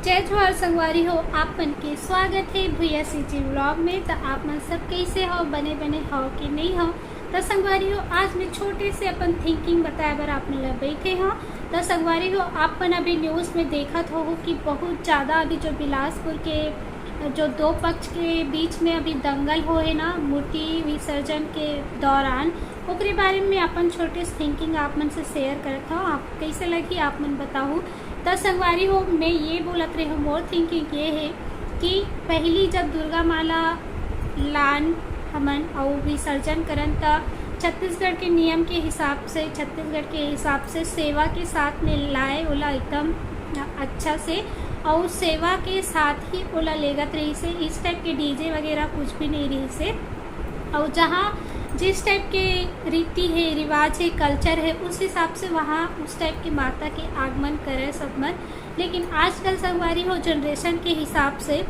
जय जोहार संगवारी हो, आप मन के स्वागत है भैया सीजी व्लॉग में। तो आप मन सब कैसे हो, बने बने हो कि नहीं हो। तो संगवारी हो, आज मैं छोटे से अपन थिंकिंग बताए बर आप मन बैठे हो। तो संगवारी हो, आप मन अभी न्यूज़ में देखत हो कि बहुत ज़्यादा अभी जो बिलासपुर के जो दो पक्ष के बीच में अभी दंगल हो है ना, मूर्ति विसर्जन के दौरान, ओकरे बारे में अपन छोटे से थिंकिंग आप मन से शेयर करत हो। आप कैसे लगी आप मन बताओ। तो संगवारी हो, मैं ये बोलत रही हूँ, मोर थिंकिंग ये है कि पहली जब दुर्गा माला लान हमन और विसर्जन करन त छत्तीसगढ़ के नियम के हिसाब से, छत्तीसगढ़ के हिसाब से सेवा के साथ में लाए ओला एकदम अच्छा से, और सेवा के साथ ही ओला लेगत रही से। इस टाइप के डीजे वगैरह कुछ भी नहीं रही से। और जहाँ जिस टाइप के रीति है, रिवाज है, कल्चर है, उस हिसाब से वहाँ उस टाइप की माता के आगमन करे सब मन। लेकिन आजकल संगवारी हो, जनरेशन के हिसाब से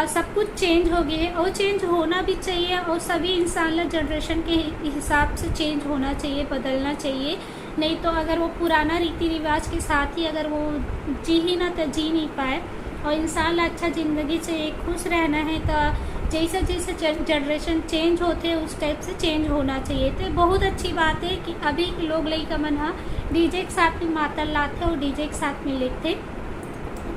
सब कुछ चेंज हो गया है और चेंज होना भी चाहिए। और सभी इंसान ला जनरेशन के हिसाब से चेंज होना चाहिए, बदलना चाहिए। नहीं तो अगर वो पुराना रीति रिवाज के साथ ही अगर वो जी ही ना तो जी नहीं पाए। और इंसान ला अच्छा ज़िंदगी चाहिए, खुश रहना है, तो जैसे जैसे जनरेशन चेंज होते हैं उस टाइप से चेंज होना चाहिए। तो बहुत अच्छी बात है कि अभी के लोग लइका मन हा डीजे के साथ में मातल लाते और डीजे के साथ में लेते।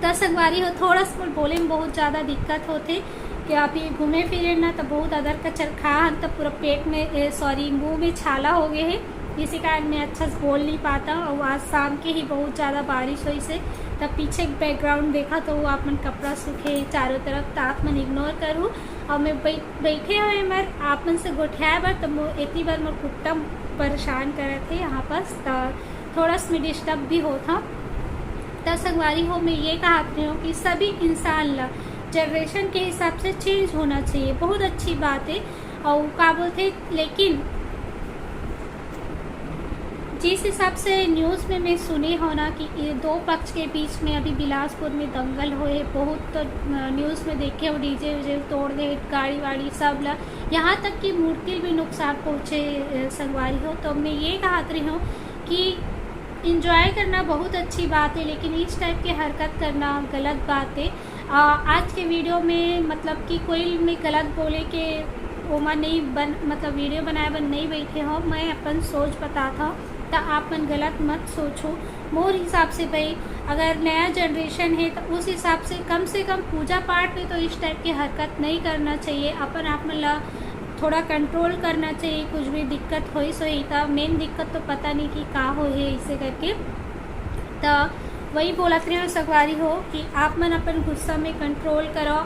तो संगवारी हो, थोड़ा सा बोले में बहुत ज़्यादा दिक्कत होते कि अभी घूमे फिरे ना तो बहुत अदर का चरखा तो पूरा पेट में मुंह में छाला हो गए है। इसी कारण मैं अच्छा से बोल नहीं पाता। और आज शाम के ही बहुत ज़्यादा बारिश हुई से, तब पीछे बैकग्राउंड देखा तो वो आप मन कपड़ा सूखे चारों तरफ, तो आप मन इग्नोर करूँ। और मैं बैठे हुए मर आप मन से गोठिया बर, तो इतनी बार मोर कुत्ता परेशान करे थे यहाँ पर, तो थोड़ा सा डिस्टर्ब भी होता। तो संगवारी हो, मैं ये कहती हूँ कि सभी इंसान ला जनरेशन के हिसाब से चेंज होना चाहिए, बहुत अच्छी बात है। और का बोलते, लेकिन जिस हिसाब से न्यूज़ में मैं सुनी हो ना कि ये दो पक्ष के बीच में अभी बिलासपुर में दंगल हुए, बहुत तो न्यूज़ में देखे हो, डीजे वीजे तोड़ गए, गाड़ी वाड़ी सब ला, यहाँ तक कि मूर्ति भी नुकसान पहुँचे संगवारी हो। तो मैं ये कहत रही हूँ कि इंजॉय करना बहुत अच्छी बात है, लेकिन इस टाइप की हरकत करना गलत बात है। आज के वीडियो में मतलब कि कोई में गलत बोले के ओमा नहीं मतलब वीडियो बनाए बन नहीं बैठे हो, मैं अपन सोच बताता हूँ। तो आप मन गलत मत सोचो। मोर हिसाब से भाई, अगर नया जनरेशन है तो उस हिसाब से कम पूजा पाठ में तो इस टाइप की हरकत नहीं करना चाहिए। अपन आप मन ला थोड़ा कंट्रोल करना चाहिए। कुछ भी दिक्कत हो सही था, मेन दिक्कत तो पता नहीं कि का हो है इसे करके। तो वही बोलत रहे हो संगवारी हो कि आप मन अपन गुस्सा में कंट्रोल करो।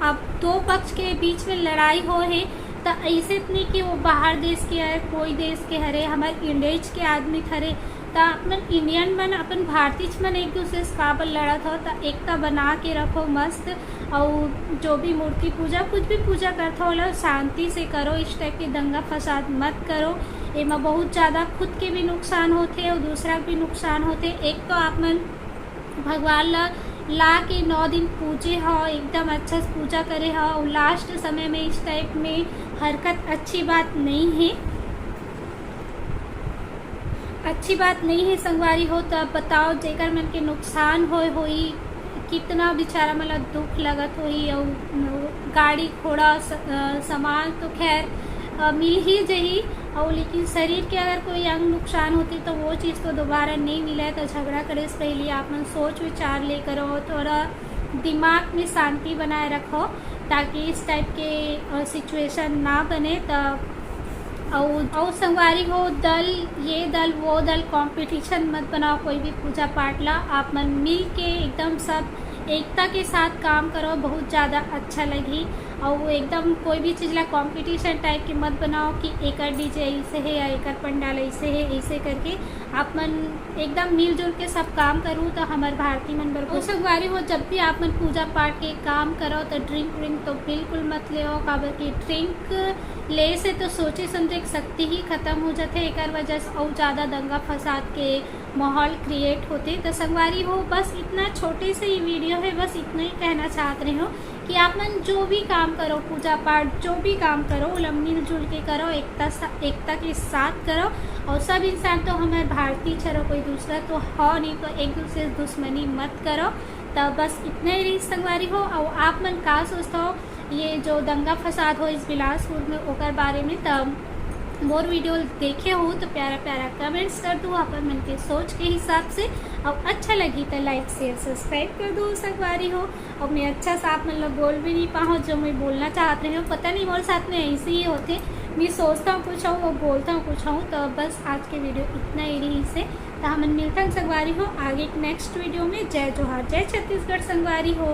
अब दो पक्ष के बीच में लड़ाई हो है तो ऐसे नहीं कि वो बाहर देश के है, कोई देश के हरे, हमारे इंडिया के आदमी खरे, तो अपन इंडियन मन, अपन भारतीय मन एक दूसरे से काबल लड़त हो। तो एकता बना के रखो मस्त। और जो भी मूर्ति पूजा कुछ भी पूजा करता हो शांति से करो, इस टाइप के दंगा फसाद मत करो। एमा बहुत ज़्यादा खुद के भी नुकसान होते और दूसरा भी नुकसान होते। एक तो आप मन भगवान ला के 9 दिन पूजे हो, एकदम अच्छा से पूजा करे हो, और लास्ट समय में इस टाइप में हरकत अच्छी बात नहीं है, अच्छी बात नहीं है संगवारी हो। तो अब बताओ, जेकर मन के नुकसान होई कितना बेचारा मतलब दुख लगत होई। और गाड़ी घोड़ा सामान तो खैर मिल ही जही, और लेकिन शरीर के अगर कोई अंग नुकसान होती तो वो चीज़ तो दोबारा नहीं मिला है। तो झगड़ा करे से पहले आप मन सोच विचार ले करो, थोड़ा दिमाग में शांति बनाए रखो, ताकि इस टाइप के सिचुएशन ना बने। तो और संगवारी हो, ये दल वो दल कंपटीशन मत बनाओ कोई भी पूजा पाठ ला। आप मन मिल के एकदम सब एकता के साथ काम करो, बहुत ज़्यादा अच्छा लगी। और वो एकदम कोई भी चीज़ ला कंपटीशन टाइप की मत बनाओ कि एकर डीजे ऐसे है या एकर पंडाल ऐसे है, ऐसे करके आप मन एकदम मिलजुल के सब काम करूँ तो हमारे भारतीय मन बर वो संगवारी हो। जब भी आप मन पूजा पाठ के काम करो तो ड्रिंक तो बिल्कुल मत ले, काबर की ड्रिंक ले से तो सोचे समझे शक्ति ही खत्म हो जाते, एक वजह से और ज़्यादा दंगा फसाद के माहौल क्रिएट होते। तो संगवारी हो, बस इतना छोटे से ही वीडियो है, बस इतना ही कहना चाहते रहे हो कि आप मन जो भी काम करो, पूजा पाठ जो भी काम करो, मिलजुल के करो, एकता के साथ करो। और सब इंसान तो हमारे भारतीय छरो, कोई दूसरा तो हो नहीं, तो एक दूसरे से दुश्मनी मत करो। तो बस इतना ही रही संगवारी हो। और आप मन का सोचते हो ये जो दंगा फसाद हो इस बिलासपुर में ओकर बारे में, तब मोर वीडियो देखे हो तो प्यारा प्यारा कमेंट्स कर दो अपन मन के सोच के हिसाब से। और अच्छा लगी तो लाइक शेयर सब्सक्राइब कर दो संगवारी हो। और मैं अच्छा सा आप मतलब बोल भी नहीं पाऊँ जो मैं बोलना चाहते रहे हो, पता नहीं मोर साथ में ऐसे ही होते, मैं सोचता हूँ कुछ हूँ और बोलता हूँ कुछ हूँ। तो बस आज के वीडियो इतना ही रही से, तो हम मिलता संगवारी हो आगे नेक्स्ट वीडियो में। जय जोहार, जय छत्तीसगढ़ संगवारी हो।